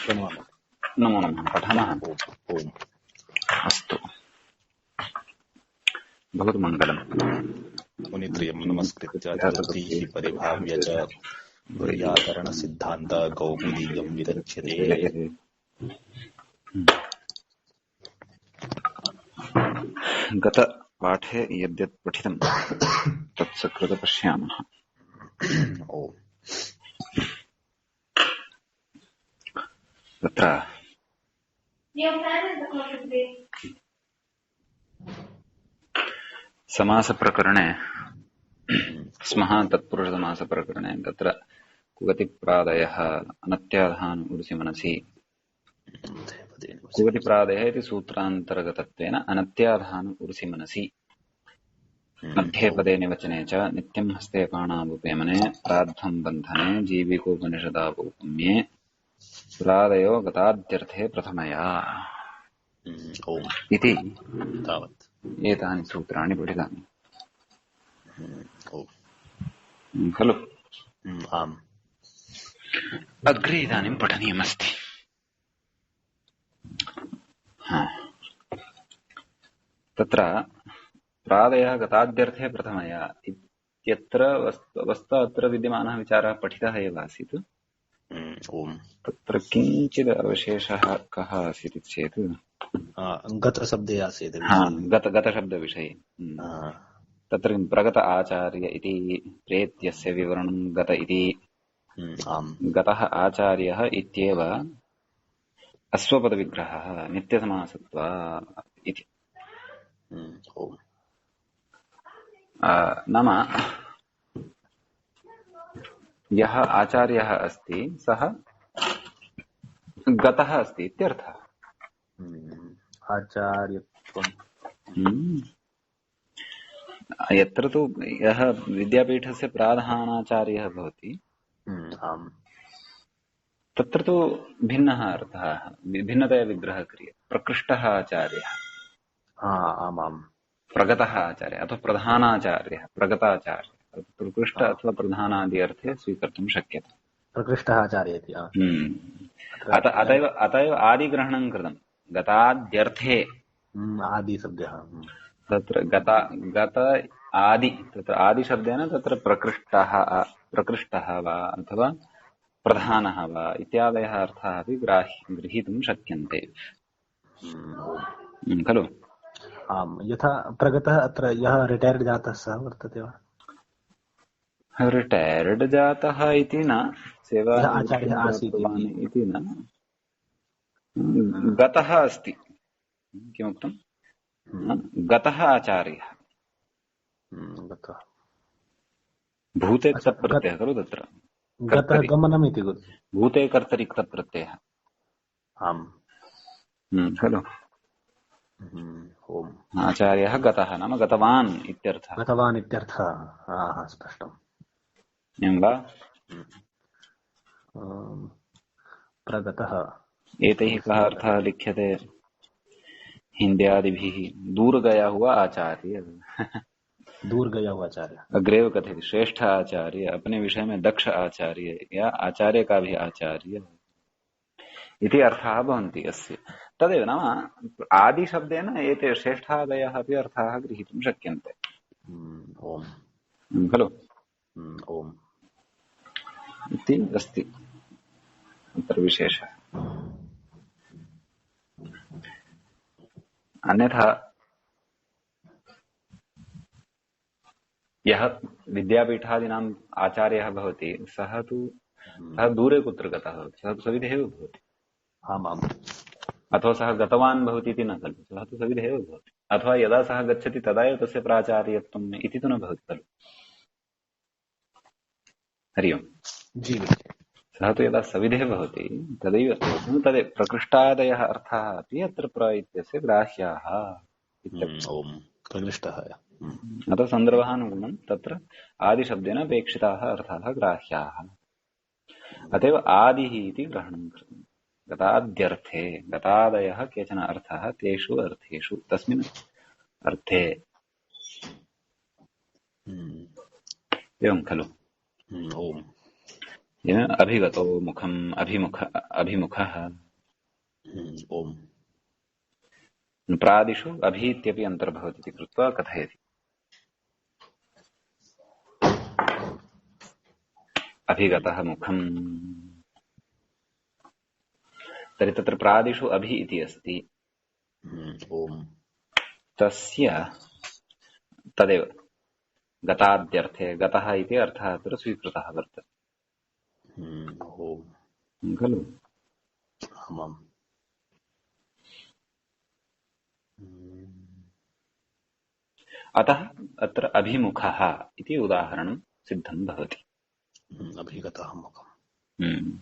प्रणमामि। नमो नमः। पठामः। ओम्। अस्तु, भवतु मङ्गलम्। मुनित्रयं नमस्कृत्य तनुतीः परिभाव्य च वैयाकरणसिद्धान्त कौमुदीयं विरच्यते। गतपाठे यद्यत् पठितं तत्सकृत पश्यामः। ओम्। तत्र समासप्रकरणे स्मः। तत्पुरुषसमासप्रकरणे तत्र कुगतिप्रादयः अनत्याधान उरुसि मनसि। कुगतिप्रादयः इति सूत्रान्तर्गतत्वेन अनत्याधान उरुसि मनसि मध्ये पदे निवचने च नित्यं हस्ते पाणावुपेमने प्रार्थं बन्धने जीविकोपनिषदावौपम्ये प्रादयो गताद्यर्थे प्रथमया इति एतानि सूत्राणि पठितानि खलु। आम्। अग्रे इदानीं पठनीयमस्ति। तत्र प्रादयः गताद्यर्थे प्रथमया इत्यत्र वस्तु अत्र विद्यमानः विचारः पठितः एव आसीत्। तत्र किञ्चित् अवशेषः कः आसीत् चेत् गतशब्दे आसीत्। गतशब्दविषये तत्र प्रगत आचार्य इति प्रेत्यस्य विवरणं गत इति। गतः आचार्यः इत्येव अस्वपदविग्रहः नित्यसमासत्वा इति। नाम यः आचार्यः अस्ति सः गतः अस्ति इत्यर्थः। आचार्यत्वं यत्र तु यः विद्यापीठस्य प्राधानाचार्यः भवति तत्र तु भिन्नः अर्थः, भिन्नतया विग्रहः क्रियते। प्रकृष्टः आचार्यः, प्रगतः आचार्यः अथवा प्रधानाचार्यः, प्रगताचार्यः, प्रकृष्ट अथवा प्रधानादि अर्थे स्वीकर्तुं शक्यते। प्रकृष्टः आचार्यः इति। अतएव आदिग्रहणं कृतं गताद्यर्थे। आदिशब्दः तत्र गत आदि, तत्र आदिशब्देन तत्र प्रकृष्टः वा अथवा प्रधानः वा इत्यादयः अर्थाः अपि गृहीतुं शक्यन्ते खलु। आम्। यथा प्रगतः अत्र यः रिटैर्ड् जातः सः वर्तते वा? रिटैर्ड् जातः इति न, सेवा आचार्यः आसीत् इति न, गतः अस्ति। किमुक्तं? गतः आचार्यः। भूते क्तप्रत्ययः खलु तत्र। गतः गमनम् इति भूते कर्तरि क्तप्रत्ययः। आम् खलु। आचार्यः गतः नाम गतवान् इत्यर्थः। गतवान् इत्यर्थः। स्पष्टम्। एवं वा? प्रगतः एतैः कः अर्थः लिख्यते हिन्द्यादिभिः? दूर गया हुआ आचार्य। दूर गया हुआ आचार्य। अग्रेव कथित श्रेष्ठ आचार्य, अपने विषय में दक्ष आचार्य या आचार्य का भी आचार्य इति अर्थाः भवन्ति अस्य। तदेव नाम आदिशब्देन एते श्रेष्ठादयः अपि अर्थाः गृहीतुं शक्यन्ते खलु। ओम् इति अस्ति अत्र विशेषः। अन्यथा यः विद्यापीठादीनाम् आचार्यः भवति सः दूरे कुत्र गतः भवति, सः तु सविधे एव भवति। अथवा सः गतवान् भवति इति न खलु, सः तु सविधे एव भवति। अथवा यदा सः गच्छति तदा एव तस्य प्राचार्यत्वम् इति तु न भवति खलु। हरि ओम्। सः तु यदा सविधे भवति तदैव प्रकृष्टादयः अर्थाः अपि अत्र प्र इत्यस्य ग्राह्याः। अतः सन्दर्भानुगुणं तत्र आदिशब्देन अपेक्षिताः अर्थाः ग्राह्याः। अतएव आदिः इति ग्रहणं कृतम्। गताद्यर्थे, गतादयः केचन अर्थाः तेषु अर्थेषु तस्मिन् अर्थे। एवं खलु। अभिगतो मुखम अभिमुखः ओम। प्रादिषु अभि इत्यपि अन्तर्भवति इति कृत्वा कथयति। अभिगतः मुखम्। तर्हि तत्र प्रादिषु अभि इति अस्ति। ओम। तस्य तदेव गताद्यर्थे गतः इति अर्थः अत्र स्वीकृतः वर्तते ओम खलु। आमाम्। अतः अत्र अभिमुखः इति उदाहरणं सिद्धं भवति। अभिगतः मुखम्।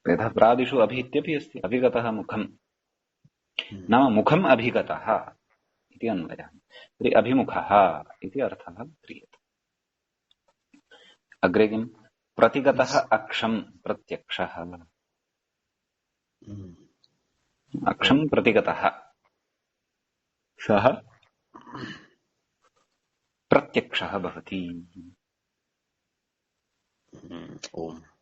यथा प्रादिषु अभि इत्यपि अस्ति अभिगतः मुखम् नाम मुखम् अभिगतः इति अन्वयः। तर्हि अभिमुखः इति अर्थः क्रियते। अग्रे किम् प्रतिगतः अक्षम् प्रत्यक्षः। अक्षम् प्रतिगतः सः प्रत्यक्षः भवति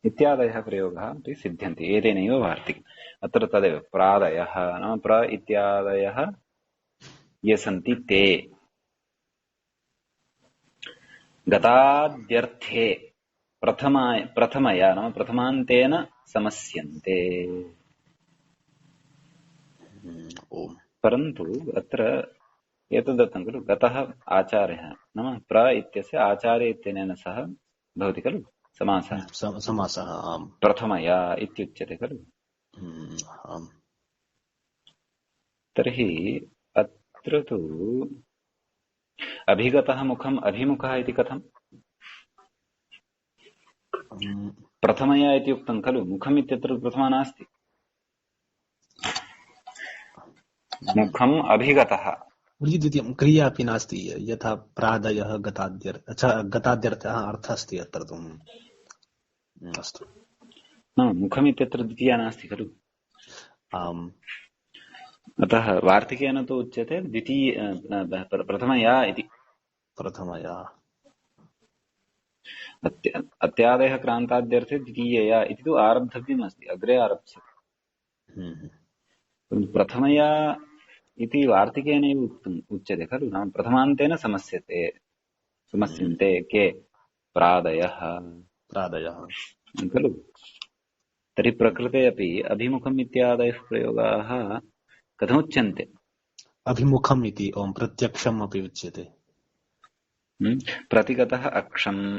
इत्यादयः प्रयोगाः अपि सिद्ध्यन्ति एतेनैव वार्तिकम्। अत्र तदेव प्रादयः नाम प्र इत्यादयः ये सन्ति ते गताद्यर्थे प्रथमया नाम प्रथमान्तेन समस्यन्ते। परन्तु अत्र एतदर्थं खलु गतः आचार्यः नाम प्र इत्यस्य आचार्य इत्यनेन सह भवति खलु समासः। समासः प्रथमया इत्युच्यते खलु। तर्हि अत्र तु अभिगतः मुखम् अभिमुखः इति कथम्? प्रथमया इति उक्तं खलु मुखम् इत्यत्र प्रथमा नास्ति। मुखम् अभिगतः द्वितीयं क्रिया अपि नास्ति यथा प्रादयः गताद्यर्थ। अच्छा गताद्यर्थः अर्थः अस्ति अत्र तु। अस्तु मुखम् इत्यत्र द्वितीया नास्ति खलु। आम्। अतः वार्तिकेन तु उच्यते द्वितीय प्रथमया इति। प्रथमया अत्यादयः क्रान्ताद्यर्थे द्वितीयया इति तु आरब्धव्यम् अस्ति अग्रे आरप्स्यते। प्रथमया इति वार्तिकेनैव उच्यते खलु नाम प्रथमान्तेन समस्यन्ते के प्रादयः खलु। तर्हि प्रकृते अपि अभिमुखम् इत्यादयः प्रयोगाः कथमुच्यन्ते? अभिमुखम् इति ओम प्रत्यक्षम् अपि उच्यते। प्रतिगतः अक्षम्।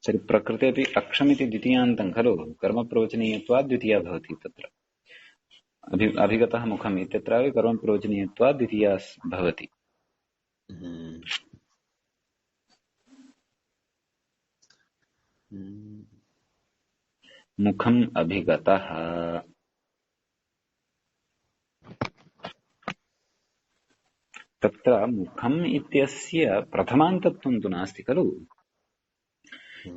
तर्हि प्रकृते अपि अक्षमिति द्वितीयान्तं खलु कर्मप्रवचनीयत्वात् द्वितीया भवति। तत्र अभिगतः मुखम् इत्यत्रापि कर्मप्रवचनीयत्वात् द्वितीया भवति। मुखम् अभिगतः तत्र मुखम् इत्यस्य प्रथमान्तत्वं तु नास्ति खलु।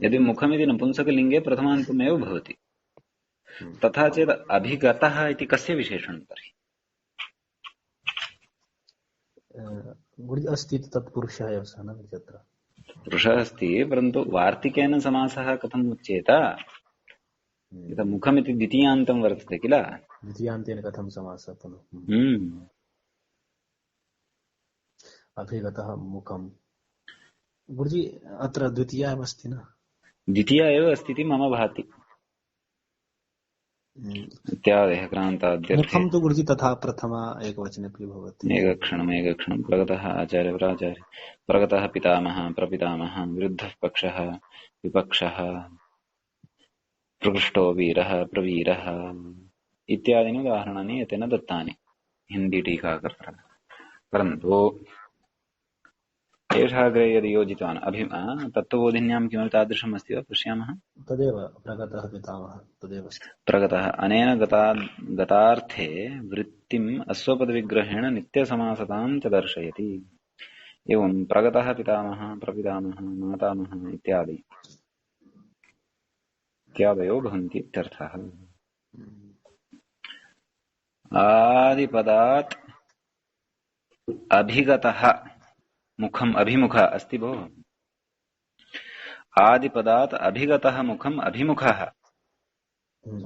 यदि मुखमिति नपुंसकलिङ्गे प्रथमान्तमेव भवति तथा चेत् अभिगतः इति कस्य विशेषणं तर्हि? अस्ति तत्पुरुषः एव सः न तत्र पुरुषः अस्ति परन्तु वार्तिकेन समासः कथम् उच्येत? यथा मुखमिति द्वितीयान्तं वर्तते किल। द्वितीयान्तेन कथं समासः पुनः? अभिगतः मुखम् गुरुजी अत्र द्वितीया एव अस्ति न? द्वितीया एव अस्ति इति मम भाति। इत्यादयः क्रान्ताद्यर्थे मुखं तु गुरुजी तथा प्रथमा एकवचने अपि भवति। एकक्षणं प्रगतः आचार्य प्राचार्य प्रगतः पितामहः प्रपितामहः विरुद्धः पक्षः विपक्षः प्रकृष्टो वीरः प्रवीरः इत्यादीनि उदाहरणानि एतेन दत्तानि हिन्दी टीकाकर्ता। परन्तु एषः अग्रे यदि योजितवान् तत्त्वबोधिन्यां किमपि तादृशम् अस्ति वा पश्यामः। तदेव प्रगतः पितामहः तदेव अस्ति। प्रगतः अनेन गतार्थे वृत्तिम् अस्वपदविग्रहेण नित्यसमासतां च दर्शयति। एवं प्रगतः पितामहः प्रपितामहः मातामहः इत्यादयो भवन्ति इत्यर्थः। आदिपदात् अभिगतः मुखम् अभिमुखः अस्ति भो। आदिपदात् अभिगतः मुखम् अभिमुखः,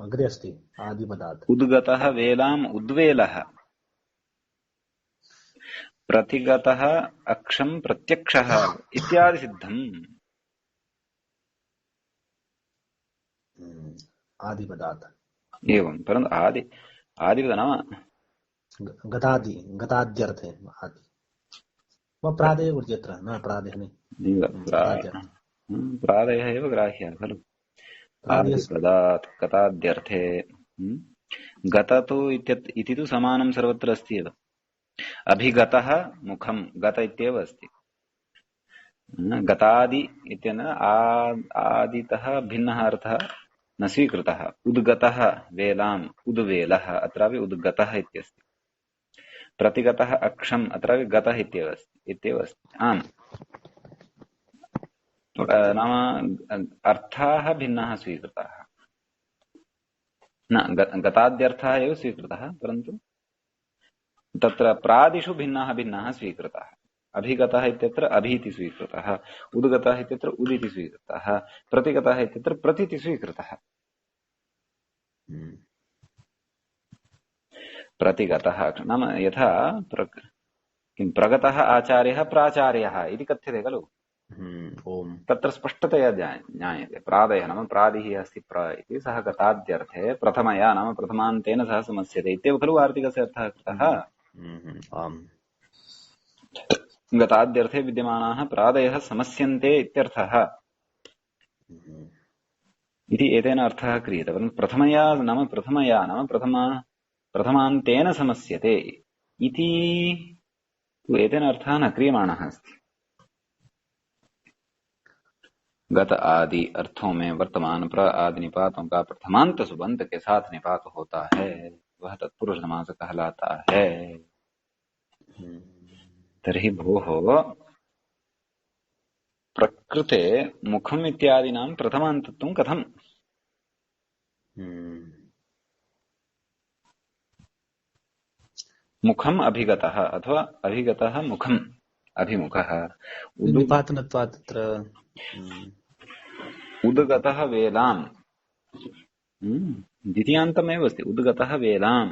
अग्रे अस्ति आदिपदात्। उद्गतः वेलाम् उद्वेलः, प्रतिगतः अक्षम् प्रत्यक्षः इत्यादि सिद्धम्। आदिपदात्। एवं, परन्तु आदिपद नाम गतादि गताद्यर्थे आदि प्रादय उच्यत्र न प्रादय नहीं गताद्यर्थे प्रादयः एव ग्राह्यः खलु। प्रादयस् आदिपदात् गताद्यर्थे गततो इति तु समानं सर्वत्र अस्ति एव। अभिगतः मुखम् गत इत्येव अस्ति। गतादि इत्यनेन आदितः भिन्नः अर्थः न स्वीकृतः। उद्गतः वेलाम् उद्वेलः, अत्रापि उद्गतः इत्यस्ति। प्रतिगतः अक्षम्, अत्रापि गतः इत्येव अस्ति। आम्, नाम अर्थाः भिन्नाः स्वीकृताः। न गताद्यर्थः एव स्वीकृतः, परन्तु तत्र प्रादिषु भिन्नाः स्वीकृताः। अभिगतः इत्यत्र अभीति स्वीकृतः, उद्गतः इत्यत्र उदिति स्वीकृतः, प्रतिगतः इत्यत्र प्रतिति स्वीकृतः। प्रतिगतः नाम यथा प्रगतः आचार्यः प्राचार्यः इति कथ्यते खलु। तत्र स्पष्टतया ज्ञायते। प्रादयः नाम प्रादिः अस्ति प्र इति, सः गताद्यर्थे प्रथमया नाम प्रथमान्तेन सह समस्यते इत्येव खलु वार्तिकस्य अर्थः कृतः। गताद्यर्थे विद्यमानाः प्रादयः समस्यन्ते इत्यर्थः इति एतेन अर्थः क्रियते। परन्तु प्रथमया नाम प्रथमान्तेन समस्यते इति एतेन अर्थः न क्रियमाणः अस्ति। गत आदि अर्थों में वर्तमान प्र आदि निपातों का प्रथमांत सुबंत के साथ निपात होता है, वह तत्पुरुष समास कहलाता है। तर्हि भोः प्रकृते मुखम् इत्यादीनां प्रथमान्तत्वं कथम्? मुखम् अभिगतः अथवा अभिगतः मुखम् अभिमुखः। निपातनत्वात् तत्र उद्गतः वेलाम्, द्वितीयान्तमेव अस्ति। उद्गतः वेलाम्,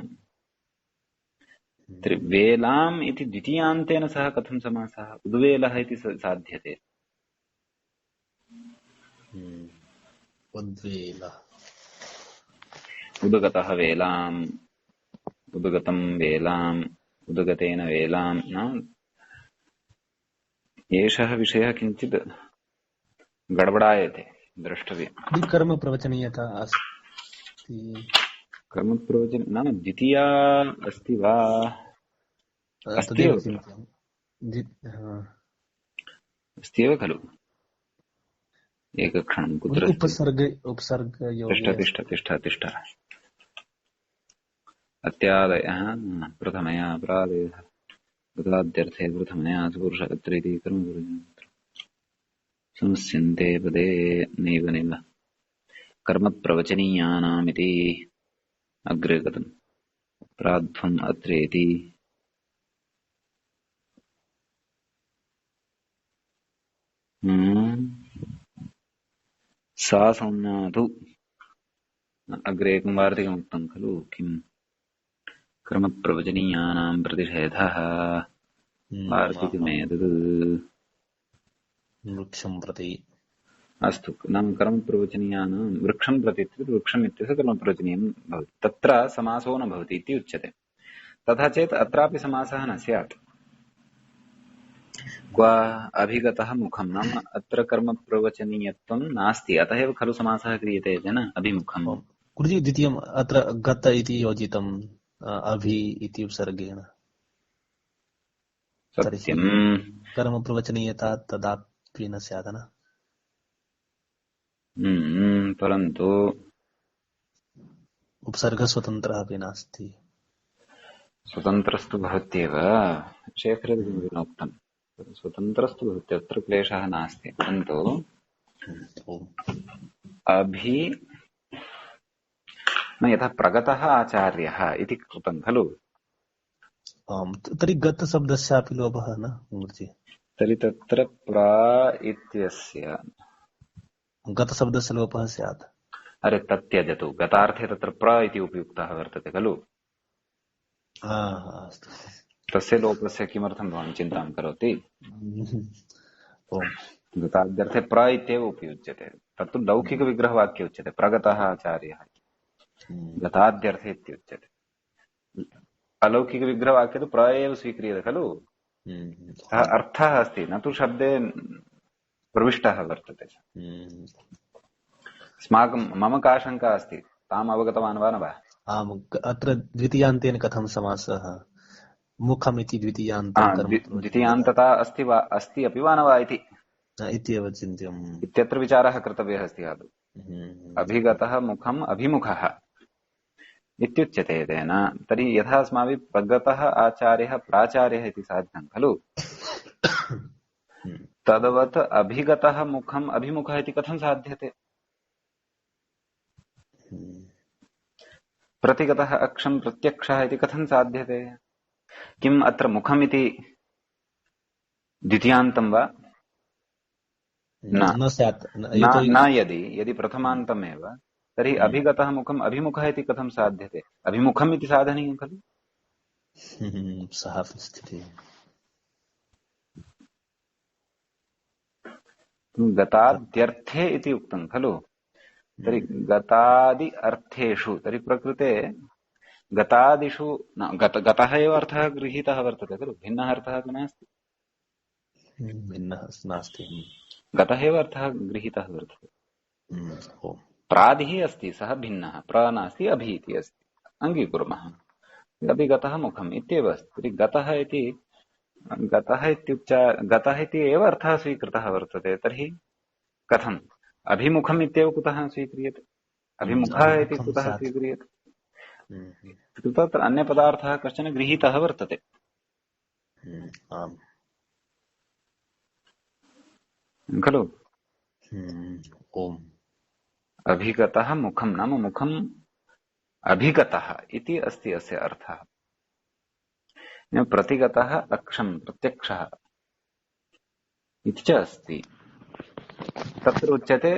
वेलाम् इति द्वितीयान्तेन सह कथं समासः? उद्वेलः इति साध्यते। उद्गतः वेलाम्, उद्गतं वेलाम्, उद्गतेन वेलाम् न, एषः विषयः किञ्चित् गडबडायते, द्रष्टव्यम्। कर्म प्रवचनीयता अस्ति। कर्म प्रवचन नाम द्वितीया अस्ति वा? अस्त्येव खलु। एकक्षणं कुत्र तिष्ठ अत्यादयः प्रथमया प्रादयः गताद्यर्थे प्रथमया सुपुरुषकर्तृ कर्म समस्यन्ते पदे नैव कर्म प्रवचनीयानामिति अग्रे गतम्। प्राध्वम् अत्रेति सा संज्ञा तु अग्रे एकं वार्तिकमुक्तं खलु, किं कर्म प्रवचनीयानां प्रतिषेधः वार्तिकमेतद् वृक्षं प्रति। अस्तु, नाम कर्म प्रवचनीयानां वृक्षं प्रति इत्युक्ते वृक्षम् इत्यस्य कर्म प्रवचनीयं भवति। तत्र समासो न भवति इति उच्यते। तथा चेत् अत्रापि समासः न स्यात्। क्व अभिगतः मुखं नाम अत्र कर्म प्रवचनीयत्वं नास्ति, अतः एव खलु समासः क्रियते जन अभिमुखम्। गुरुजी द्वितीयम् अत्र गत इति योजितम् अभि इति उपसर्गेण। सत्यम्। कर्म प्रवचनीयता तदापि न स्यात् न। परन्तु उपसर्ग स्वतन्त्रः अपि नास्ति। स्वतन्त्रस्तु भवत्येव, शेखरेण स्वतन्त्रस्तु भवति, अत्र क्लेशः नास्ति। परन्तु अभि न यथा प्रगतः आचार्यः इति कृतं खलु। तर्हि गतशब्दस्यापि लोभः न गुरुजी। तर्हि तत्र प्रा इत्यस्य गतशब्दस्य लोपः स्यात्। अरे तत्यजतु, गतार्थे तत्र प्र इति उपयुक्तः वर्तते खलु, अस्तु। तस्य लोपस्य किमर्थं भवान् चिन्तां करोति? ओम्। गताद्यर्थे प्र इत्येव उपयुज्यते, तत्तु लौकिकविग्रहवाक्ये उच्यते, प्रगतः आचार्यः, गताद्यर्थे इत्युच्यते। अलौकिकविग्रहवाक्ये तु प्र एव स्वीक्रियते खलु, सः अर्थः अस्ति, न तु शब्दे प्रविष्टः वर्तते। अस्माकं मम का शङ्का अस्ति, ताम् अवगतवान् वा न वा? आम्, अत्र द्वितीयान्तेन कथं समासः? मुखम् इति द्वितीयान्तं कर्म द्वितीयान्तता अस्ति वा, अस्ति अपि वा न वा इत्येव चिन्त्यम्। इत्यत्र विचारः कर्तव्यः अस्ति आदौ। अभिगतः मुखम् अभिमुखः इत्युच्यते तेन। तर्हि यथा अस्माभिः प्रगतः आचार्यः प्राचार्यः इति साधितं खलु, तद्वत् अभिगतः मुखम् अभिमुखः इति कथं साध्यते? प्रतिगतः अक्षं प्रत्यक्षः इति कथं साध्यते? किम् अत्र मुखम् इति द्वितीयान्तं वा? न स्यात्। न यदि प्रथमान्तमेव, तर्हि अभिगतः मुखम् अभिमुखः इति कथं साध्यते? अभिमुखम् इति साधनीयं खलु। सः स्थितिः। गताद्यर्थे इति उक्तं खलु, तर्हि गतादि अर्थेषु, तर्हि प्रकृते गतादिषु गतः एव अर्थः गृहीतः वर्तते खलु, भिन्नः अर्थः तु नास्ति। भिन्नः नास्ति, गतः एव अर्थः गृहीतः वर्तते। प्रादिः अस्ति, सः भिन्नः, प्र नास्ति अभि इति अस्ति, अङ्गीकुर्मः। अभिगतः मुखम् इत्येव अस्ति। तर्हि गतः इति एव अर्थः स्वीकृतः वर्तते। तर्हि कथम् अभिमुखम् इत्येव कुतः स्वीक्रियते? अभिमुखः इति कुतः स्वीक्रियते? तत्र अन्यपदार्थः कश्चन गृहीतः वर्तते। खलु। ओम्। अभिगतः मुखम् नाम मुखम् अभिगतः इति अस्ति अस्य अर्थः। प्रतिगतः अक्षम् प्रत्यक्षः इति च अस्ति। तत्र उच्यते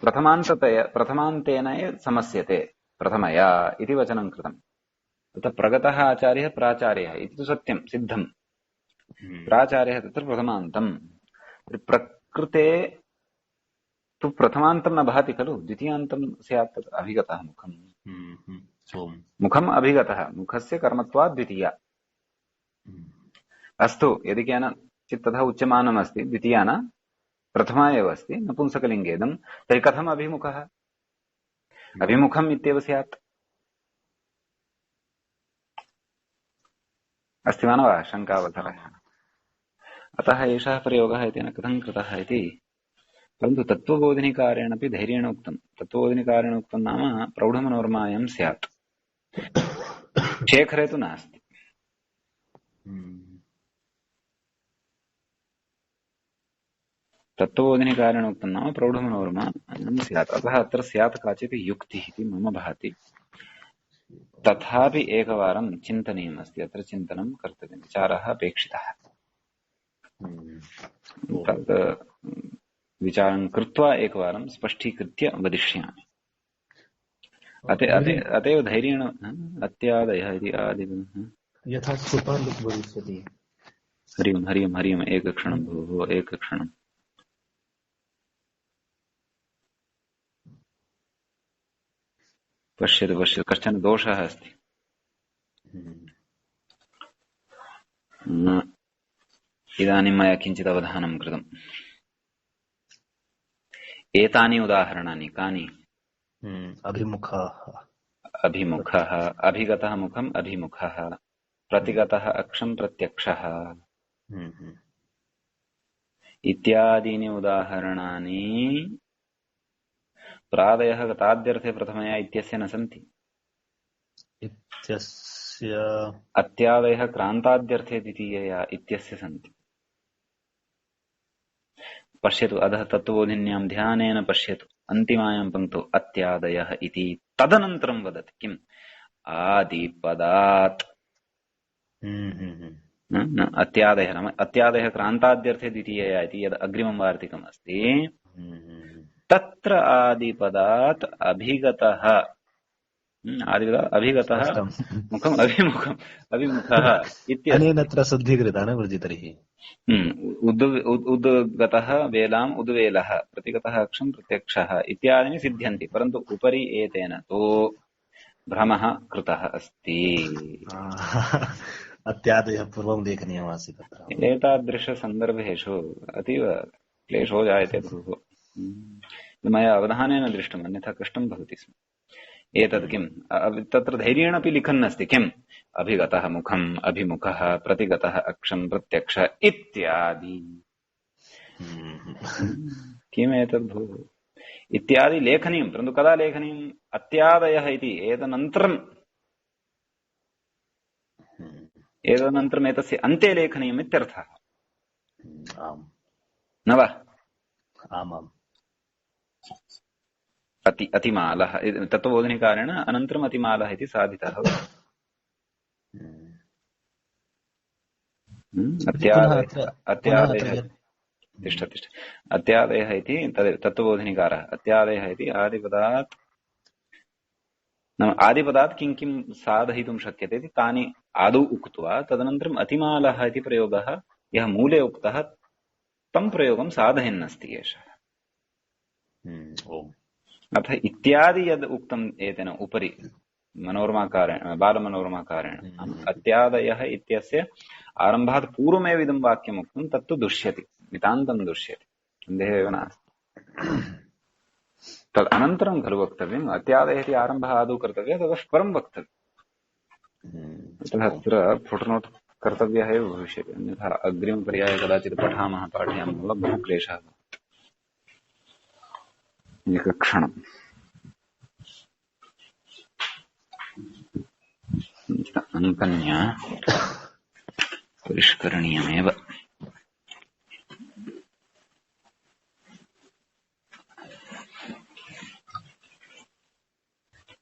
प्रथमान्तेन समस्यते, प्रथमया इति वचनं कृतम्। तत्र प्रगतः आचार्यः प्राचार्यः इति तु सत्यं सिद्धम्। प्राचार्यः तत्र प्रथमान्तम्। प्रकृते तु प्रथमान्तं न भाति खलु, द्वितीयान्तं स्यात् अभिगतः मुखम्। मुखम् अभिगतः, मुखस्य कर्मत्वात् द्वितीया। अस्तु, यदि केनचित् तथा उच्यमानम् अस्ति, द्वितीया न प्रथमा एव अस्ति, नपुंसकलिङ्गेदं, तर्हि कथम् अभिमुखः? अभिमुखम् इत्येव स्यात्। अस्ति वा न वा शङ्कावतरः? अतः एषः प्रयोगः इति न कथं कृतः इति, परन्तु तत्त्वबोधिनीकारेण अपि धैर्येण उक्तम्। तत्त्वबोधिनीकारेण उक्तं नाम प्रौढमनोरमायां स्यात्, शेखरे तु नास्ति। तत्त्वबोधिनीकारेण उक्तं नाम प्रौढमनोरमायां स्यात्। अतः अत्र स्यात् काचित् युक्तिः इति मम भाति। तथापि एकवारं चिन्तनीयम् अस्ति, अत्र चिन्तनं कर्तव्यं, विचारः अपेक्षितः। तत् विचारं कृत्वा एकवारं स्पष्टीकृत्य वदिष्यामि। अतएव धैर्येण अत्यादयः इति आदिगुणः यथा सुपालुक् भविष्यति। हरि ओम् एकक्षणं भोः, एकक्षणम्। पश्यतु, कश्चन दोषः अस्ति। इदानीं मया किञ्चित् अवधानं कृतम्। एतानि उदाहरणानि कानि? अभिमुखः, अभिगतः मुखम् अभिमुखः, प्रतिगतः अक्षं प्रत्यक्षः इत्यादीनि उदाहरणानि प्रादयः गताद्यर्थे प्रथमया इत्यस्य न सन्ति। अत्यादयः क्रान्ताद्यर्थे द्वितीयया इत्यस्य सन्ति। पश्यतु, अधः तत्त्वबोधिन्यां ध्यानेन पश्यतु, अन्तिमायां पङ्क्तौ अत्यादयः इति, तदनन्तरं वदति किम्? आदिपदात्। अत्यादयः नाम अत्यादयः क्रान्ताद्यर्थे द्वितीयया इति यद् अग्रिमं वार्तिकम् अस्ति, तत्र आदिपदात् अभिगतः आदिपदात् अभिगतः स्पष्टम्। मुखम् अभिमुखम् अभिमुखः अनेन इत्यस्ति। अत्र शुद्धीकृता न वृजि तर्हि। उद्गतः वेलाम् उद्वेलः प्रतिगतः अक्षम् प्रत्यक्षः इत्यादीनि सिद्ध्यन्ति, परन्तु उपरि एतेन तु भ्रमः कृतः अस्ति। अत्यादयः पूर्वं लेखनीयमासीत् अत्र। एतादृशसन्दर्भेषु अतीव क्लेशो जायते भोः। मया अवधानेन दृष्टम्, अन्यथा कष्टं भवति स्म। एतत् किम् तत्र धैर्येणापि लिखन् अस्ति, किम् अभिगतः मुखम् अभिमुखः प्रतिगतः अक्षम् प्रत्यक्ष इत्यादि। किमेतद् भोः इत्यादि लेखनीयम्, परन्तु कदा लेखनीयम्? अत्यादयः इति एतदनन्तरम् एतस्य अन्ते लेखनीयम् इत्यर्थः। न वा? आमाम्। अतिमालः तत्त्वबोधनिकारेण अनन्तरम् अतिमालः इति साधितः। अत्यादयः अत्यादयः इति तत्त्वबोधनिकारः। अत्यादयः इति आदिपदात् नाम आदिपदात् किं किं साधयितुं शक्यते इति तानि आदौ उक्त्वा तदनन्तरम् अतिमालः इति प्रयोगः यः मूले उक्तः तं प्रयोगं साधयन्नस्ति एषः। अथ इत्यादि यद् उक्तम् एतेन उपरि मनोरमाकारेण बालमनोरमाकारेण अत्यादयः इत्यस्य आरम्भात् पूर्वमेव इदं वाक्यम् उक्तं, तत्तु दुष्यति, नितान्तं दुष्यति, सन्देहः एव नास्ति। तद् अनन्तरं खलु वक्तव्यम्। अत्यादयः इति आरम्भः आदौ कर्तव्यः, ततः परं वक्तव्यम्। अतः अत्र फुट्नोट् कर्तव्यः एव भविष्यति, अन्यथा अग्रिमपर्याये कदाचित् पठामः पाठयामः वा बहु क्लेशः। एकक्षणम् अङ्कन्या परिष्करणीयमेव।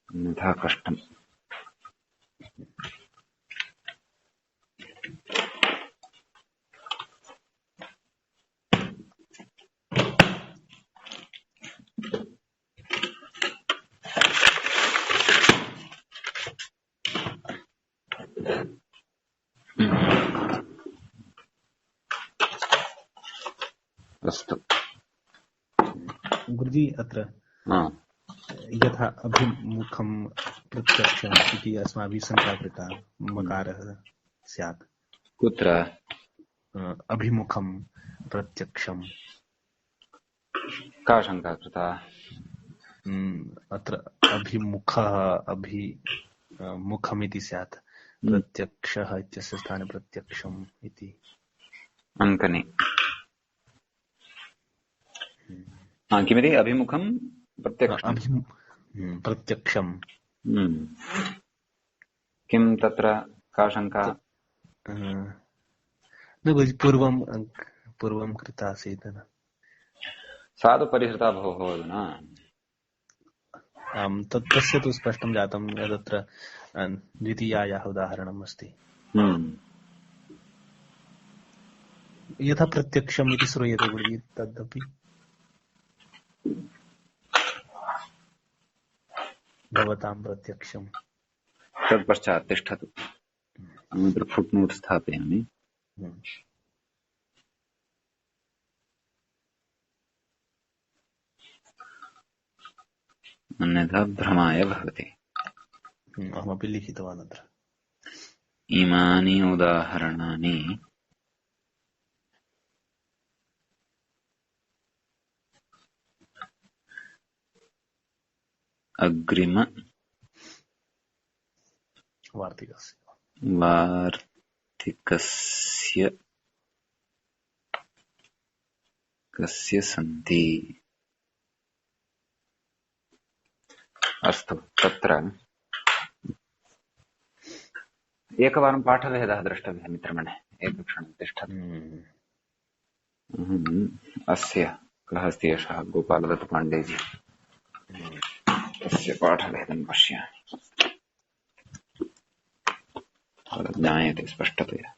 अन्यथा कष्टम्। अस्तु गुरुजी, अत्र यथा अभिमुखं प्रत्यक्षम् इति अस्माभिः शङ्का कृता, मकारः स्यात्। कुत्र अभिमुखं प्रत्यक्षम्? का शङ्का कृता? अत्र अभिमुखः मुखमिति स्यात्, प्रत्यक्षः इत्यस्य स्थाने प्रत्यक्षम् इति। अङ्कने किमिति? अभिमुखं प्रत्यक्षम् प्रत्यक्षम्। किं तत्र का शङ्का? पूर्वं कृता आसीत् साधु परिहृता भोः अधुना। तस्य तु स्पष्टं जातं यदत्र द्वितीयायाः उदाहरणम् अस्ति। यथा प्रत्यक्षम् इति श्रूयते गुरुजी, तदपि भवतां प्रत्यक्षम्। तत्पश्चात् तिष्ठतु, अनन्तरं फुट्नोट् स्थापयामि। अन्यथा भ्रमाय भवति। अहमपि लिखितवान् अत्र। इमानि उदाहरणानि अग्रिम वार्तिकस्य कस्य सन्ति। अस्तु, तत्र एकवारं पाठभेदः द्रष्टव्यः मित्रमणे। एकक्षणं तिष्ठतु। अस्य कः अस्ति एषः? गोपालदत्तपाण्डेजी। तस्य पाठभेदं पश्यामि, ज्ञायते स्पष्टतया।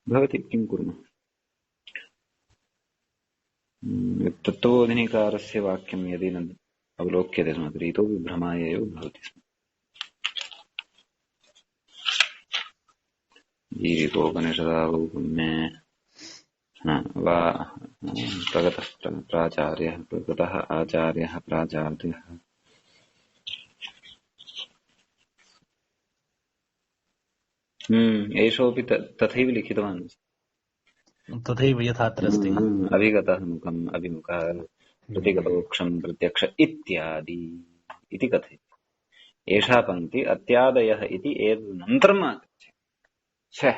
भवति किं कुर्मः? तत्त्वबोधिनीकारस्य वाक्यं यदि न अवलोक्यते स्म तर्हि इतोपि भ्रमाय एव भवति स्म। जीविकोपनिषदावौपुण्ये वा प्रगतः प्राचार्यः प्रगतः आचार्यः प्राचार्यः एषोऽपि तथैव लिखितवान्। तथैव यथात्र अस्ति अभिगतः मुखम् अभिमुखः प्रतिगतोक्षं प्रत्यक्ष इत्यादि इति कथयति। एषा पङ्क्ति अत्यादयः इति एतदनन्तरम् आगच्छति। छः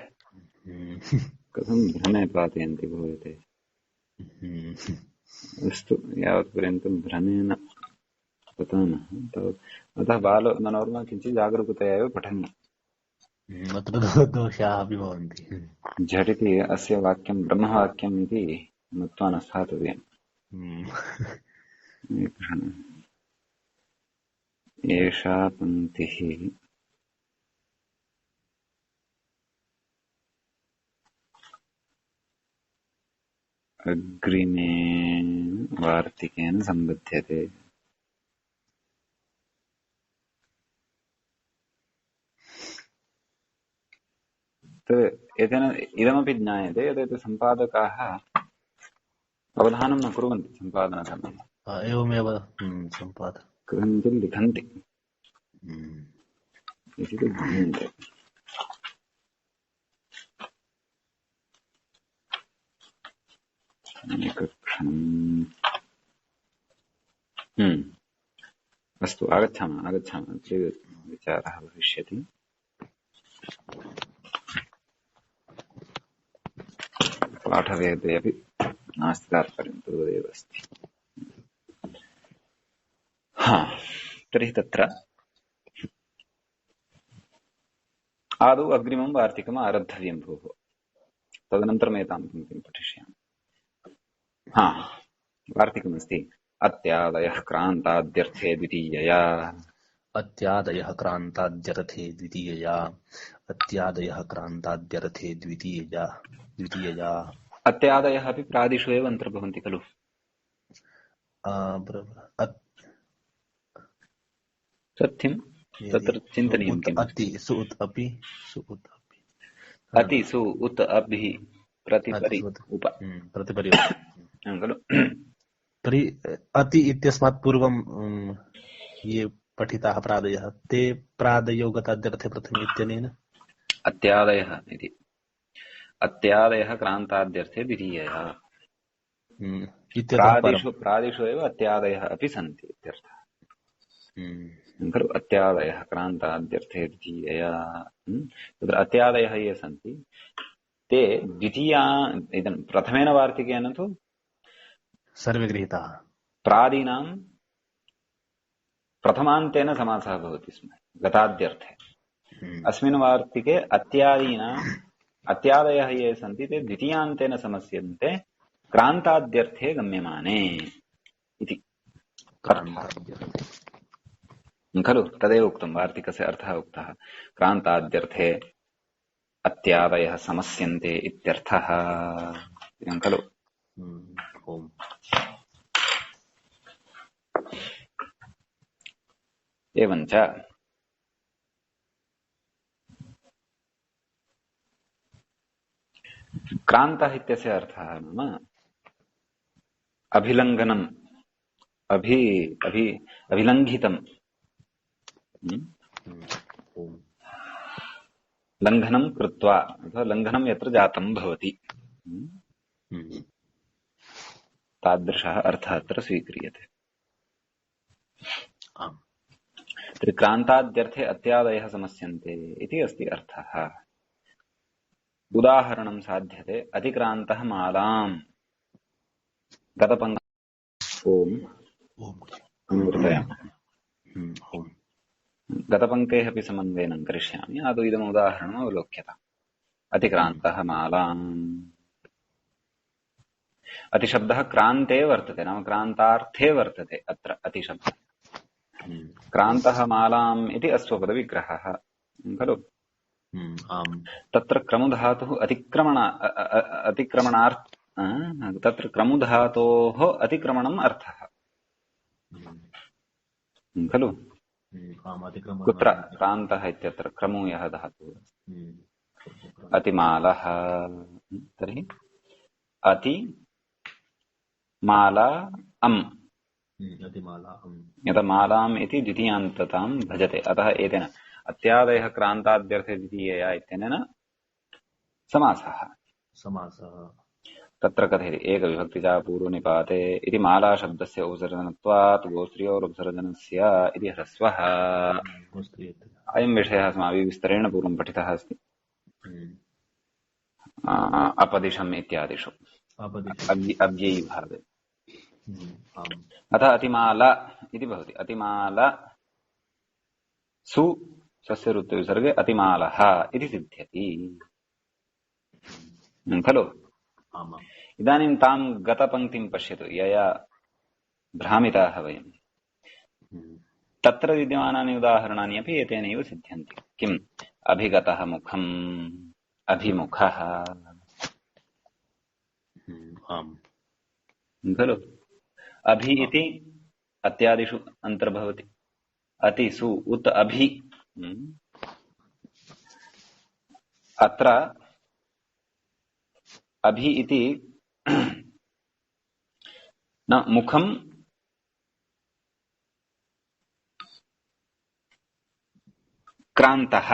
कथं भ्रमे पातयन्ति भूयते। अस्तु यावत्पर्यन्तं भ्रमेण पतामः अतः बालमनोरमा किञ्चित् जागरूकतया एव पठनीयम्। अत्र दोषाः अपि भवन्ति। झटिति अस्य वाक्यं ब्रह्मवाक्यम् इति मत्वा न स्थातव्यम्। एषा पङ्क्तिः अग्रिमेण वार्तिकेन सम्बध्यते। एतेन इदमपि ज्ञायते यत् सम्पादकाः अवधानं न कुर्वन्ति सम्पादनसमये। एवमेव सम्पादः कथञ्चित् लिखन्ति इति तु ज्ञायते। एकक्षणम् अस्तु आगच्छामः अत्र विचारः भविष्यति। पाठवेदे अपि नास्ति तात्पर्यं तदेव अस्ति। तर्हि तत्र आदौ अग्रिमं वार्तिकम् आरब्धव्यं भोः, तदनन्तरम् एतां पङ्क्तिं पठिष्यामि। वार्तिकमस्ति अत्यादयः क्रान्ताद्यर्थे द्वितीयया। अत्यादयः क्रान्ताद्यर्थे द्वितीयया। अत्यादयः क्रान्ताद्यर्थे द्वितीयया। अत्यादयः अपि प्रादिषु एव अन्तर्भवन्ति खलु। सत्यं तत्र चिन्तनीयं किम्। अति सु उत अभि प्रतिपरि उप प्रतिपरि खलु। तर्हि अति इत्यस्मात् पूर्वं ये पठिताः प्रादयः ते प्रादयो गताद्यर्थे प्रथमे इत्यनेन अत्यादयः इति। अत्यादयः क्रान्ताद्यर्थे द्वितीयया। प्रादिषु एव अत्यादयः अपि सन्ति इत्यर्थः खलु। अत्यादयः क्रान्ताद्यर्थे द्वितीयया। तत्र अत्यादयः ये सन्ति ते द्वितीया इदं प्रथमेन वार्तिकेन तु सर्वे गृहीताः। प्रादीनां प्रथमान्तेन समासः भवति स्म गताद्यर्थे। अस्मिन् वार्तिके अत्यादयः ये सन्ति ते द्वितीयान्तेन समस्यन्ते क्रान्ताद्यर्थे गम्यमाने इति खलु। तदेव उक्तं वार्तिकस्य अर्थः उक्तः क्रान्ताद्यर्थे अत्यादयः समस्यन्ते इत्यर्थः खलु। एवञ्च क्रान्तः इत्यस्य अर्थः नाम अभिलङ्घनम् अभिलङ्घितम् लङ्घनं कृत्वा अथवा लङ्घनं यत्र जातं भवति तादृशः अर्थः अत्र स्वीक्रियते। तर्हि क्रान्ताद्यर्थे अत्यादयः समस्यन्ते इति अस्ति अर्थः। उदाहरणं साध्यते अतिक्रान्तः मालां गतपङ्क् गतपङ्क्तेः अपि समन्वयनं करिष्यामि। आदौ इदम् उदाहरणम् अवलोक्यताम्। अतिक्रान्तः मालाम्। अतिशब्दः क्रान्ते वर्तते नाम क्रान्तार्थे वर्तते अत्र अतिशब्दः। क्रान्तः मालाम् इति अस्वपदविग्रहः खलु। तत्र क्रमुधातुः अतिक्रमणार्थम् तत्र क्रमुधातोः अतिक्रमणम् अर्थः खलु। कुत्र क्रान्तः इत्यत्र क्रमो यः धातुः अतिमालः, तर्हि अतिमाला अम्, यथा मालाम् इति द्वितीयान्ततां भजते, अतः एतेन अत्यादयः क्रान्ताद्यर्थे द्वितीयया इत्यनेन समासः। तत्र कथयति एकविभक्तिजा पूर्वनिपाते इति मालाशब्दस्य उपसर्जनत्वात् गोस्त्र्योरुपसर्जनस्य इति ह्रस्वः। अयं विषयः अस्माभिः विस्तरेण पूर्वं पठितः अस्ति अपदिशम् इत्यादिषु अव्ययीभावे। अतः अतिमाल इति भवति। अतिमाल सु सस्य ऋत्विसर्गे अतिमालः इति सिद्ध्यति खलु। इदानीं तां गतपङ्क्तिं पश्यतु यया भ्रामिताः वयं। तत्र विद्यमानानि उदाहरणानि अपि एतेनैव सिद्ध्यन्ति। किम्? अभिगतः मुखम्, अभिमुखः खलु। अभि इति अत्यादिषु अन्तर्भवति। अतिसु उत अभि। अत्र अभि इति न मुखं क्रान्तः,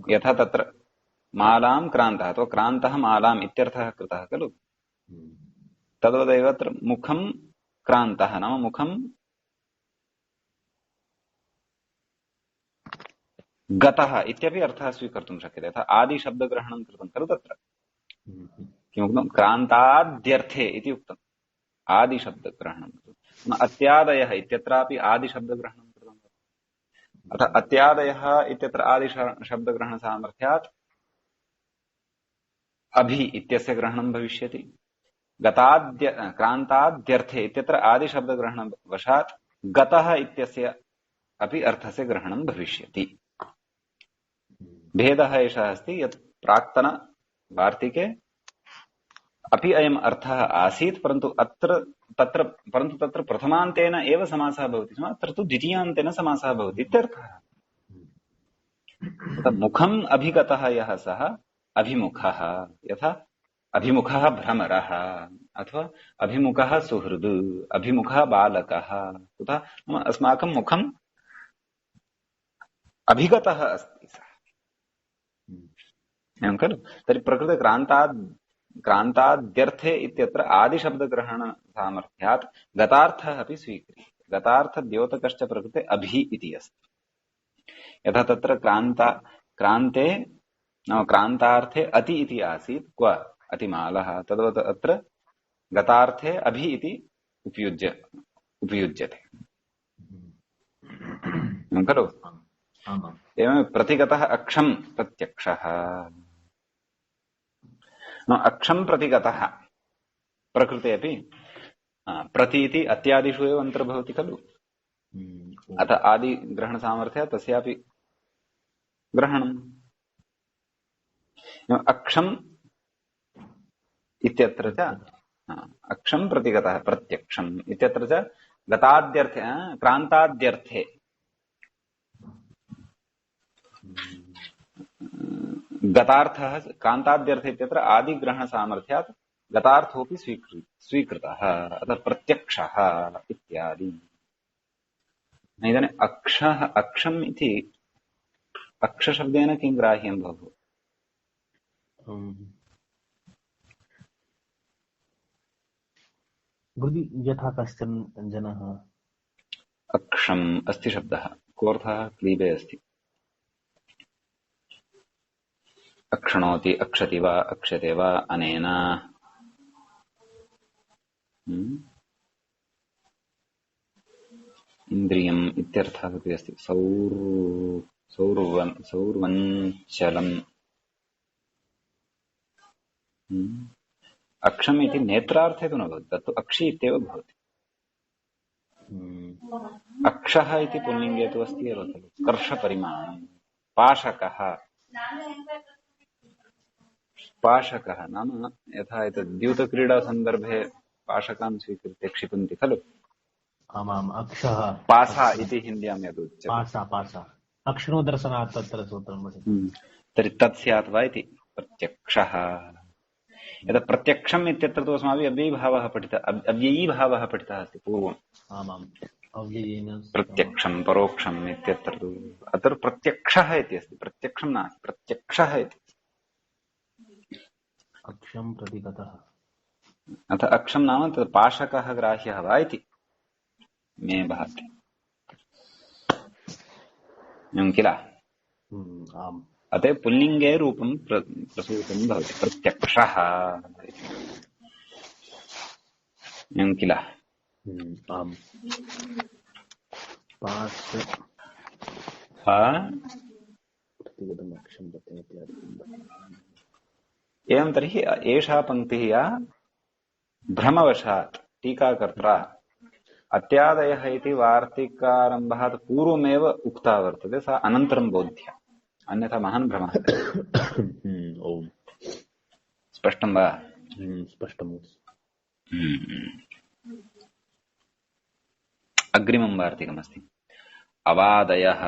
यथा तत्र मालां क्रान्तः अथवा क्रान्तः मालाम् इत्यर्थः कृतः खलु। तद्वदेव अत्र मुखं क्रान्तः नाम मुखं गतः इत्यपि अर्थः स्वीकर्तुं शक्यते। यथा आदिशब्दग्रहणं कृतं खलु तत्र किमुक्तं? क्रान्ताद्यर्थे इति उक्तम्। आदिशब्दग्रहणं कृतम्। अत्यादयः इत्यत्रापि आदिशब्दग्रहणं कृतम्। अतः अत्यादयः इत्यत्र आदिशब्दग्रहणसामर्थ्यात् अभि इत्यस्य ग्रहणं भविष्यति। क्रान्ताद्यर्थे इत्यत्र आदिशब्दग्रहणवशात् गतः इत्यस्य अपि अर्थस्य ग्रहणं भविष्यति। भेदः एषः अस्ति यत् प्राक्तनवार्तिके अपि अयम् अर्थः आसीत्, परन्तु तत्र प्रथमान्तेन एव समासः भवति स्म, अत्र तु द्वितीयान्तेन समासः भवति इत्यर्थः। मुखम् अभिगतः यः सः अभिमुखः, यथा अभिमुखः भ्रमरः अथवा अभिमुखः सुहृद्, अभिमुखः बालकः। तथा अस्माकं मुखम् अभिगतः अस्ति सः, एवं खलु। तर्हि प्रकृते क्रान्ताद्यर्थे इत्यत्र आदिशब्दग्रहणसामर्थ्यात् गतार्थः अपि स्वीक्रियते। गतार्थद्योतकश्च प्रकृते अभि इति अस्ति। यथा तत्र क्रान्ते नाम क्रान्तार्थे अति इति आसीत्, क्व अतिमालः, तद्वत् अत्र गतार्थे अभि इति उपयुज्यते खलु। एवं प्रतिगतः अक्षं प्रत्यक्षः। अक्षं प्रतिगतः प्रकृते अपि प्रति इति अत्यादिषु एव अन्तर्भवति खलु। अथ आदिग्रहणसामर्थ्यात् तस्यापि ग्रहणम्। अक्षम् इत्यत्र च अक्षं प्रतिगतः प्रत्यक्षम् इत्यत्र च गताद्यर्थे क्रान्ताद्यर्थे गतार्थः क्रान्ताद्यर्थे इत्यत्र आदिग्रहणसामर्थ्यात् गतार्थोऽपि स्वीकृतः, अतः प्रत्यक्षः इत्यादि। इदानीम् अक्षम् इति अक्षशब्देन किं ग्राह्यं भवति? यथा कश्चन जनः अक्षम् अस्ति शब्दः, कोऽर्थः? क्लीबे अस्ति। अक्षणोति, अक्षति वा, अक्षते वा अनेन। इन्द्रियम् इत्यर्थः अपि अस्ति। सौर्वञ्चलम्। अक्षम् इति नेत्रार्थे तु न भवति, तत्तु अक्षि इत्येव भवति। अक्षः इति पुल्लिङ्गे तु अस्ति एव खलु, स्पर्शपरिमाणम्। पाशकः पाशकः नाम यथा एतद् द्यूतक्रीडासन्दर्भे पाशकान् स्वीकृत्य क्षिपन्ति खलु, आमाम् अक्षः पासा इति हिन्द्यां यदुच्यते। पासा पासा अक्षणोदर्शनात् तत्र सूत्रमस्ति। तर्हि तत् स्यात् वा इति प्रत्यक्षः। यत् प्रत्यक्षम् इत्यत्र तु अस्माभिः अव्ययीभावः पठितः, अव्ययीभावः पठितः अस्ति पूर्वम्। आमाम् अव्ययेन प्रत्यक्षम् परोक्षम् इत्यत्र तु अत्र प्रत्यक्षः इति अस्ति, प्रत्यक्षं नास्ति, प्रत्यक्षः इति। अक्षं प्रति गतः। अथ अक्षं नाम तत् पाशकः ग्राह्यः वा इति मे भाति, एवं किल। आम् अतः पुल्लिङ्गे रूपं प्रसूतं भवति प्रत्यक्षः, एवं किल। आम् पाश प्रतिगतम् अक्षं प्रति इत्यादि। एवं तर्हि एषा पङ्क्तिः या भ्रमवशात् टीकाकर्त्रा अत्यादयः इति वार्तिकारम्भात् पूर्वमेव उक्ता वर्तते, सा अनन्तरं बोध्या, अन्यथा महान् भ्रमः। ओम् स्पष्टं वा? स्पष्टम्। अग्रिमं वार्तिकमस्ति। अवादयः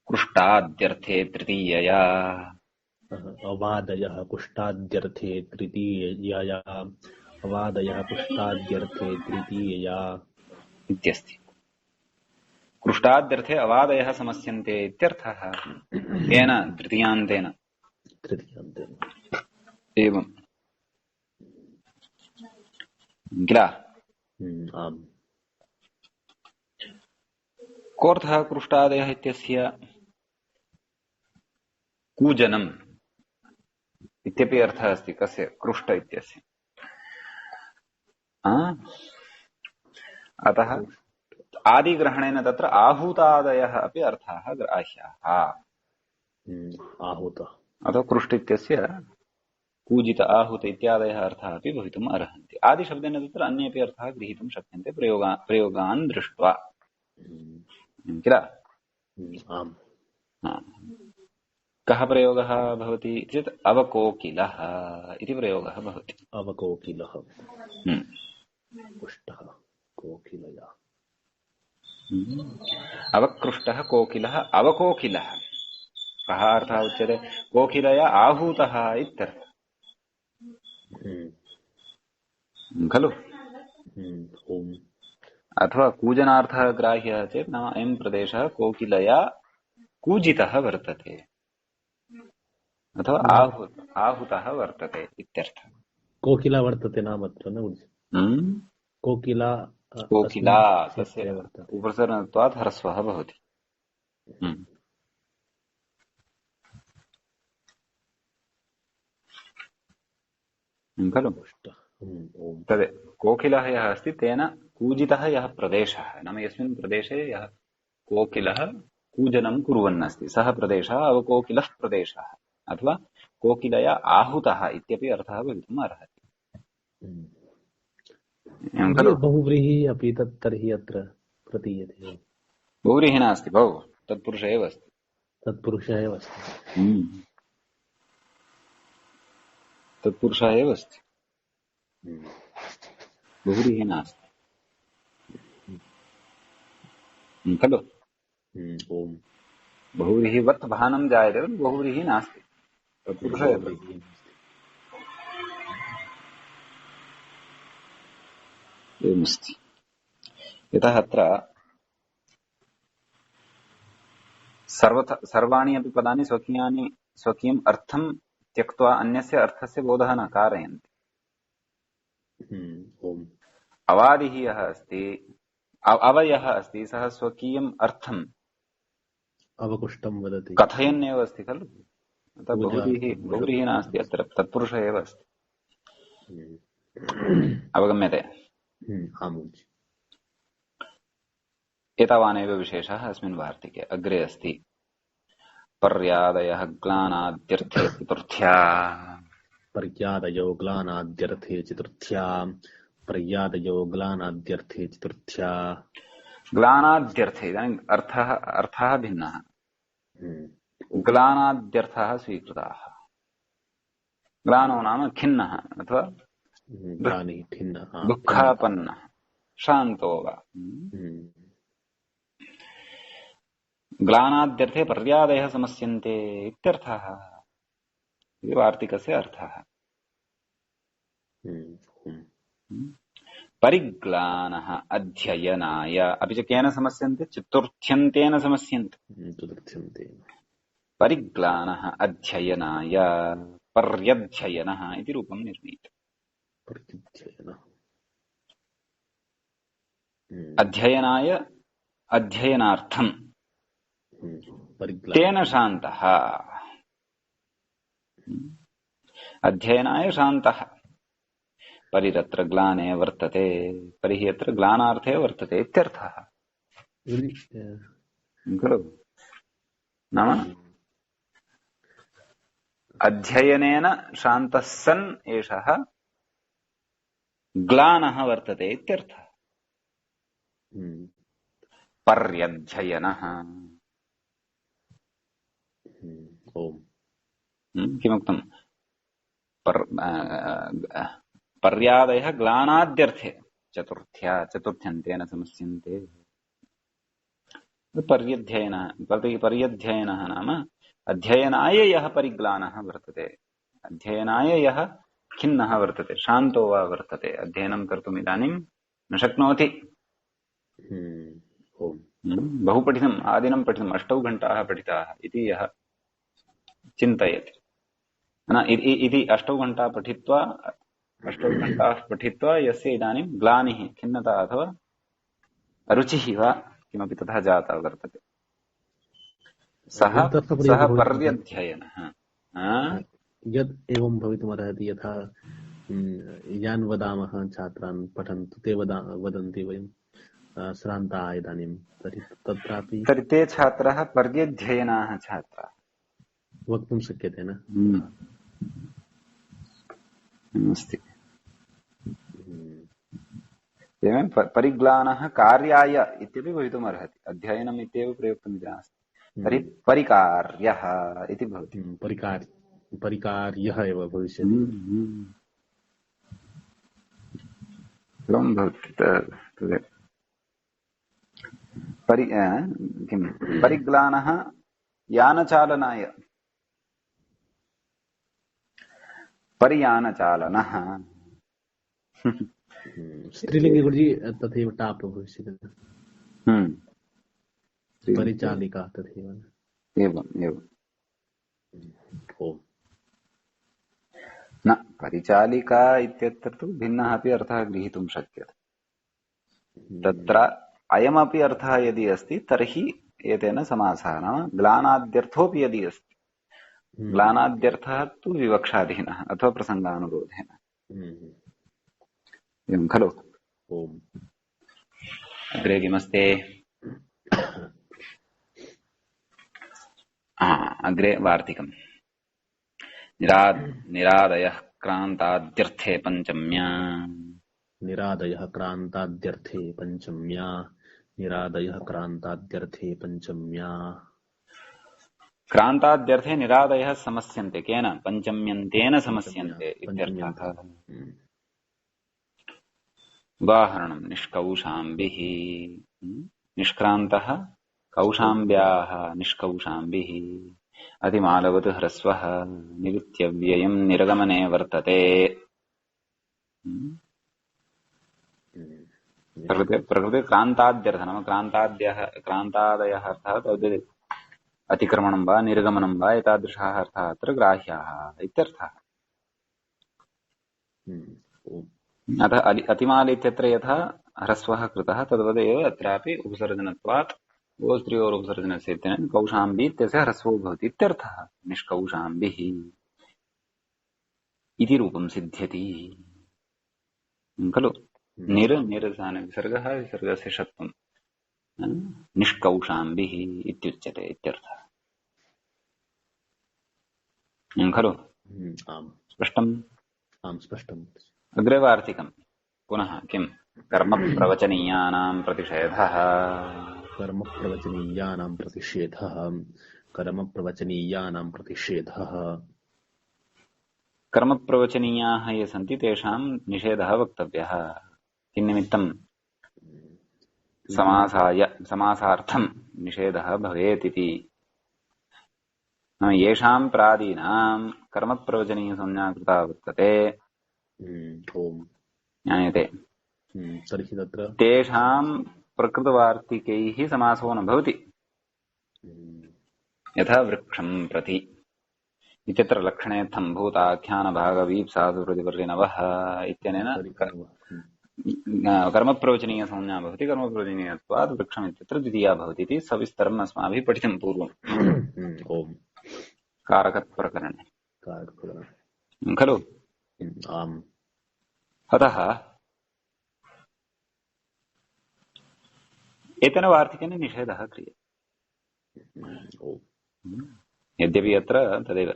कुष्टाद्यर्थे तृतीयया। अवादयः कुष्टाद्यर्थे तृतीयया। अवादयः कुष्टाद्यर्थे तृतीयया इत्यस्ति। कुष्टाद्यर्थे अवादयः समस्यन्ते इत्यर्थः, तेन तृतीयान्तेन। एवं किल। आम् कोऽर्थः कुष्टादयः इत्यस्य? कूजनम् इत्यपि अर्थः अस्ति। कस्य? कृष्ट इत्यस्य। अतः आदिग्रहणेन तत्र आहूतादयः अपि अर्थाः ग्राह्याः। आहूत अथवा कृष्ट इत्यस्य कूजित आहूत इत्यादयः अर्थाः अपि भवितुम् अर्हन्ति। आदिशब्देन तत्र अन्येपि अर्थाः गृहीतुं शक्यन्ते प्रयोगान् दृष्ट्वा, किल। आम् कः प्रयोगः भवति चेत् अवकोकिलः इति प्रयोगः भवति। अवकोकिलः कुष्टः कोकिलया। अवकृष्टः कोकिलः अवकोकिलः। कः अर्थः उच्यते? कोकिलया आहूतः इत्यर्थः खलु। अथवा कूजनार्थः ग्राह्यः चेत् नाम अयं प्रदेशः कोकिलया कूजितः वर्तते अथवा आहूतः वर्तते इत्यर्थः। कोकिला वर्तते नाम अत्र न कोकिला कोकिला तस्य उपसर्गत्वात् ह्रस्वः भवति। खलु। तद् कोकिलः यः अस्ति तेन कूजितः यः प्रदेशः, नाम यस्मिन् प्रदेशे यः कोकिलः कूजनं कुर्वन् अस्ति सः प्रदेशः अवकोकिलः प्रदेशः अथवा कोकिलया आहूतः इत्यपि अर्थः भवितुम् अर्हति। बहुव्रीहिः अपि तत् तर्हि अत्र प्रतीयते। बहुव्रीहिः नास्ति, बहु तत्पुरुषः एव अस्ति। तत्पुरुषः एव अस्ति। तत्पुरुषः एव अस्ति, बहुव्रीहिः नास्ति खलु। ओम् बहुव्रीहिवत् भानं जायते, बहुव्रीहिः नास्ति, तत्पुरुषः एव। एवमस्ति। यतः अत्र सर्वाणि अपि पदानि स्वकीयम् अर्थं त्यक्त्वा अन्यस्य अर्थस्य बोधः न कारयन्ति। अवादिः यः अस्ति, अवयः अस्ति, सः स्वकीयम् अर्थम् अवकुष्टं वदति, कथयन्नेव अस्ति खलु। अतः बहुव्रीहिः नास्ति, अत्र तत्पुरुषः एव अस्ति। अवगम्यते। एतावानेव विशेषः अस्मिन् वार्तिके। अग्रे अस्ति पर्यादयः ग्लानाद्यर्थे चतुर्थ्या। पर्यादयो ग्लानाद्यर्थे चतुर्थ्या। पर्यादयो ग्लानाद्यर्थे चतुर्थ्या। ग्लानाद्यर्थे इदानीम् अर्थः भिन्नः। ग्लानाद्यर्थाः स्वीकृताः। ग्लानो नाम खिन्नः अथवा ग्लानि खिन्न, हाँ, खिन्नता। दुःखापन्नः शान्तो वा। ग्लानाद्यर्थे पर्यादयः समस्यन्ते इत्यर्थः। इति वार्तिकस्य अर्थः। परिग्लानः अध्ययनाय अपि च केन समस्यन्ते? चतुर्थ्यन्तेन समस्यन्ते। चतुर्थ्यन्ते। परिग्लानः अध्ययनाय पर्यध्ययनः इति रूपं निर्णीतम्। पर्यध्ययनः। अध्ययनाय अध्ययनार्थं परिग्लानः। तेन शान्तः। अध्ययनाय शान्तः। परिरत्र ग्लाने वर्तते, परिहि अत्र ग्लानार्थे वर्तते इत्यर्थः। खलु? नाम अध्ययनेन शान्तः सन् एषः ग्लानः वर्तते इत्यर्थः। पर्यध्ययनः। किमुक्तम्? पर्यादयः ग्लानाद्यर्थे चतुर्थ्यन्तेन समस्यन्ते। पर्यध्ययनः नाम अध्ययनाय यः परिग्लानः वर्तते, अध्ययनाय यः खिन्नः वर्तते, शान्तो वा वर्तते, अध्ययनं कर्तुम् इदानीं न शक्नोति, बहु पठितम्, आदिनं पठितम्, 8 घण्टाः पठिताः इति यः चिन्तयति, इति 8 घण्टाः पठित्वा यस्य इदानीं ग्लानिः, खिन्नता अथवा अरुचिः वा किमपि तथा जाता वर्तते, सः पर्यध्ययनः। यद् एवं भवितुमर्हति, यथा यान् वदामः छात्रान् पठन्तु, ते वदन्ति वयं श्रान्ताः इदानीं, तत्रापि ते छात्राः पर्यध्ययनाः छात्राः वक्तुं शक्यते न? अस्ति। एवं परिग्लानः कार्याय इत्यपि भवितुमर्हति, अध्ययनम् इत्येव प्रयुक्तमिति नास्ति, तर्हि परिकार्यः इति भवति। परिकार्यः एव भविष्यति। एवं भवति। किं परिग्लानः यानचालनाय, परियानचालनः। स्त्रीलिङ्गे गुरुजी तथैव टाप् भविष्यति। परिचालिका तथैव। एवम्। न, परिचालिका इत्यत्र तु भिन्नः अपि अर्थः गृहीतुं शक्यते। तत्र अयमपि अर्थः यदि अस्ति तर्हि एतेन समासः, नाम ग्लानाद्यर्थोऽपि यदि अस्ति, ग्लानाद्यर्थः तु विवक्षाधीनः अथवा प्रसङ्गानुरोधेन। एवं खलु? अग्रे किमस्ति? अग्रे वार्तिकम्। निरादयः क्रान्ताद्यर्थे पञ्चम्या। निरादयः क्रान्ताद्यर्थे पञ्चम्या। निरादयः क्रान्ताद्यर्थे पञ्चम्या। क्रान्ताद्यर्थे निरादयः समस्यन्ते केन? पञ्चम्यन्तेन समस्यन्ते इत्यर्थः। उदाहरणं निष्कौशाम्बिः। निष्क्रान्तः कौशाम्ब्याः निष्कौशाम्बिः। अतिमालवत् ह्रस्वः निरुत्यव्ययम् निरगमने वर्तते। प्रकृते क्रान्ताद्यर्थः नाम क्रान्तादयः अर्थः तद् अतिक्रमणं वा निर्गमनं वा एतादृशाः अर्थाः अत्र ग्राह्याः इत्यर्थः। अतः अतिमाल इत्यत्र यथा ह्रस्वः कृतः तद्वदेव अत्रापि उपसर्जनत्वात् गोस्त्रियोरुपसर्जनस्य इत्यनेन कौशाम्बी इत्यस्य ह्रस्वो भवति इत्यर्थः। निष्कौशाम्बिः इति रूपं सिद्ध्यति खलु? विसर्गः, विसर्गस्य षत्वं निष्कौशाम्बिः इत्युच्यते इत्यर्थः खलु? स्पष्टम्? आम्, स्पष्टम्। अग्रे वार्तिकम्। पुनः किम्? कर्मप्रवचनीयानां प्रतिषेधः। कर्मप्रवचनीयानां प्रतिषेधः। कर्मप्रवचनीयानां प्रतिषेधः। कर्म प्रवचनीयाः ये सन्ति तेषां निषेधः वक्तव्यः। किन्निमित्तं समासार्थं निषेधः भवेत् इति। येषां प्रादीनां कर्मप्रवचनीयसंज्ञा कृता वर्तते ओम् ज्ञायते तर्हि तत्र तेषां प्रकृतवार्तिकैः समासो न भवति यथा वृक्षं प्रति इत्यत्र लक्षणेऽर्थं भूताख्यानभागवीप्सासु प्रतिपर्यनवः इत्यनेन कर्मप्रवचनीयसंज्ञा भवति। कर्मप्रवचनीयत्वात् वृक्षम् इत्यत्र द्वितीया भवति इति सविस्तरम् अस्माभिः पठितं पूर्वम् ओम् कारकप्रकरणे खलु। आम् अतः एतेन वार्तिकेन निषेधः क्रियते। यद्यपि अत्र तदेव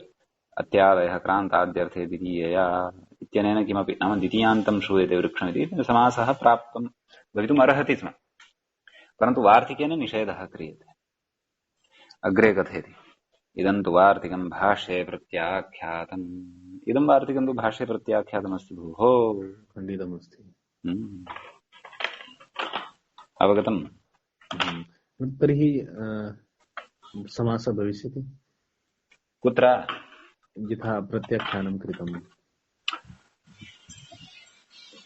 अत्यादयः क्रान्ताद्यर्थे द्वितीयया इत्यनेन किमपि नाम द्वितीयान्तं श्रूयते वृक्षमिति समासः प्राप्तं भवितुम् अर्हति स्म, परन्तु वार्तिकेन निषेधः क्रियते। अग्रे कथयति इदं तु वार्तिकं भाष्ये प्रत्याख्यातम्। इदं वार्तिकं तु भाष्ये प्रत्याख्यातमस्ति भोः, खण्डितमस्ति। अवगतम्? तर्हि समासः भविष्यति कुत्र? यथा प्रत्याख्यानं कृतं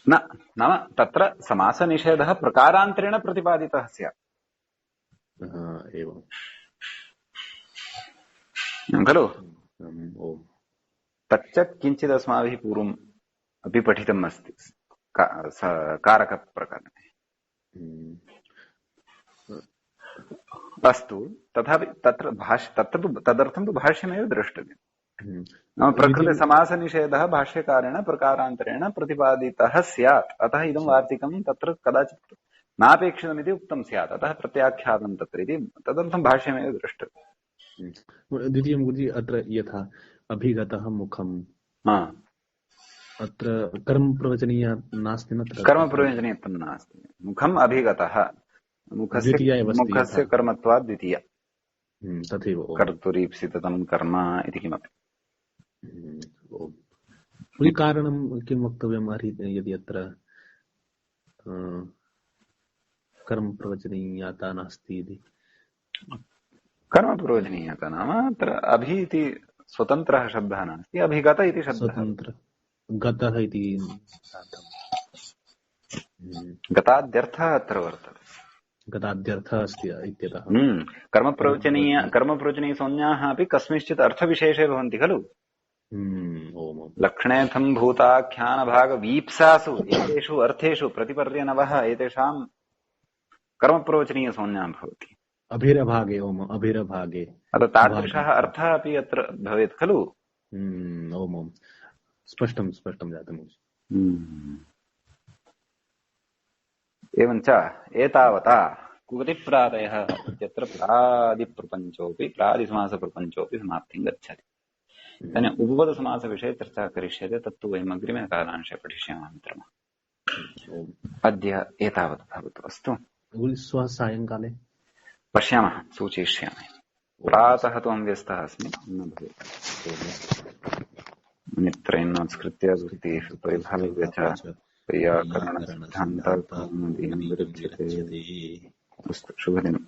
न, नाम तत्र समासनिषेधः प्रकारान्तरेण प्रतिपादितः स्यात् एवं खलु। तच्च किञ्चित् अस्माभिः पूर्वम् अपि पठितम् अस्ति कारकप्रकरणे। अस्तु, तथापि तत्र तदर्थं तु भाष्यमेव द्रष्टव्यम्। नाम प्रकृते समासनिषेधः भाष्यकारेण प्रकारान्तरेण प्रतिपादितः स्यात्, अतः इदं वार्तिकं तत्र कदाचित् नापेक्षितमिति उक्तं स्यात्, अतः प्रत्याख्यातं तत्र इति तदर्थं भाष्यमेव द्रष्टव्यम्। द्वितीयं गुरुजी अत्र यथा अभिगतः मुखम् अत्र कर्म प्रवचनीय नास्ति न, कर्म प्रवचनीयत्वं नास्ति। मुखम् अभिगतः, मुखस्य कर्मत्वात् द्वितीय तथैव कर्तुरीप्सितं कर्म इति किमपि। कारणं किं वक्तव्यम् यदि अत्र कर्म प्रवचनीयता नास्ति इति? कर्म प्रवचनीयता नाम अत्र अभि इति स्वतन्त्रः शब्दः नास्ति, अभिगत इति शब्दः। स्वतन्त्र गतः इति गताद्यर्थः अत्र वर्तते। गताद्यर्थः अस्ति इत्यतः कर्मप्रवचनीयसंज्ञाः अपि कस्मिंश्चित् अर्थविशेषे भवन्ति खलु। लक्षणेऽर्थं भूताख्यानभागवीप्सासु एतेषु अर्थेषु प्रतिपर्यनवः एतेषां कर्मप्रवचनीयसंज्ञा भवति। अभिरभागे ओम अभिरभागे अतः तादृशः अर्थः अपि अत्र भवेत् खलु। ओम ओम स्पष्टं जातम्। एवञ्च एतावता कुगतिप्रादयः इत्यत्र प्रादिप्रपञ्चोऽपि प्रादिसमासप्रपञ्चोऽपि समाप्तिं गच्छति। इदानीं उपपदसमासविषये चर्चा करिष्यते, तत्तु वयम् अग्रिमे कालांशे पठिष्यामः मित्रमः। अद्य एतावत् भवतु। अस्तु, श्वः सायङ्काले पश्यामः, सूचयिष्यामि। प्रातः तु अहं व्यस्तः अस्मि, न भवेत्। मित्रैः नमस्कृत्य वैभाव्य च वैयाकरणसिद्धान्तात् विरुध्यते। शुभदिनम्।